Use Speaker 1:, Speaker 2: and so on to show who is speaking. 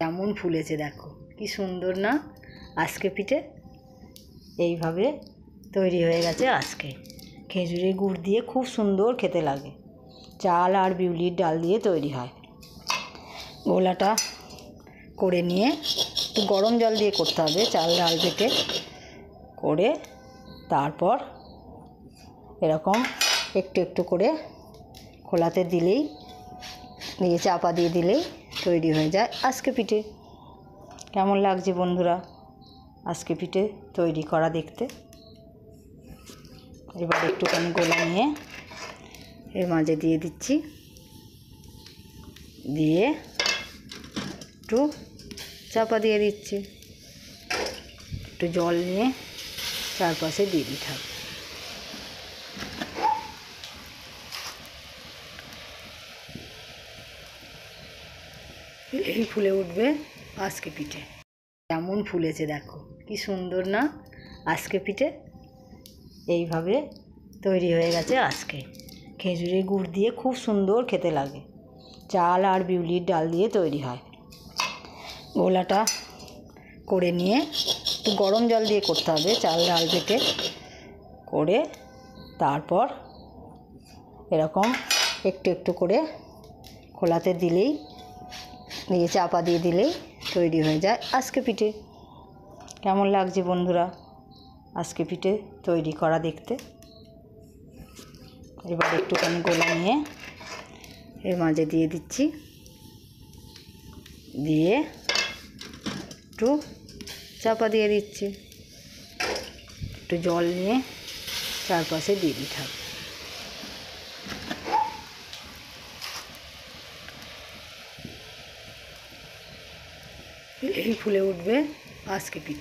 Speaker 1: কেমন ফুলেছে দেখো, কি সুন্দর না আজকে পিঠে। এইভাবে তৈরি হয়ে গেছে আজকে। খেজুরের গুড় দিয়ে খুব সুন্দর খেতে লাগে। চাল আর বিউলির ডাল দিয়ে তৈরি হয়। গোলাটা করে নিয়ে একটু গরম জল দিয়ে করতে হবে, চাল ডাল বেটে করে তারপর এরকম একটু একটু করে খোলাতে দিলেই দিয়ে চাপা দিয়ে দিলেই তৈরি হয়ে যায় আজকে পিঠে। কেমন লাগছে বন্ধুরা আজকে পিঠে তৈরি করা দেখতে? এবার একটুখানি গোলা নিয়ে এর মাঝে দিয়ে দিচ্ছি, দিয়ে একটু চাপা দিয়ে দিচ্ছি, একটু জল নিয়ে চারপাশে দিয়ে দিতে হবে। এই ফুলে উঠবে আজকে পিঠে। কেমন ফুলেছে দেখো, কি সুন্দর না আজকে পিঠে। এইভাবে তৈরি হয়ে গেছে আজকে। খেজুরের গুড় দিয়ে খুব সুন্দর খেতে লাগে। চাল আর বিউলির ডাল দিয়ে তৈরি হয়। গোলাটা করে নিয়ে একটু গরম জল দিয়ে করতে হবে, চাল ডাল বেটে করে তারপর এরকম একটু একটু করে খোলাতে দিলেই দিয়ে চাপা দিয়ে দিলেই তৈরি হয়ে যায় আজকে পিঠে। কেমন লাগছে বন্ধুরা আজকে পিঠে তৈরি করা দেখতে? এবার একটুখানি গোলা নিয়ে এর মাঝে দিয়ে দিচ্ছি, দিয়ে একটু চাপা দিয়ে দিচ্ছি, একটু জল নিয়ে চারপাশে দিয়ে দিতে হবে। এই ফুলে উঠবে আজকে পিঠে।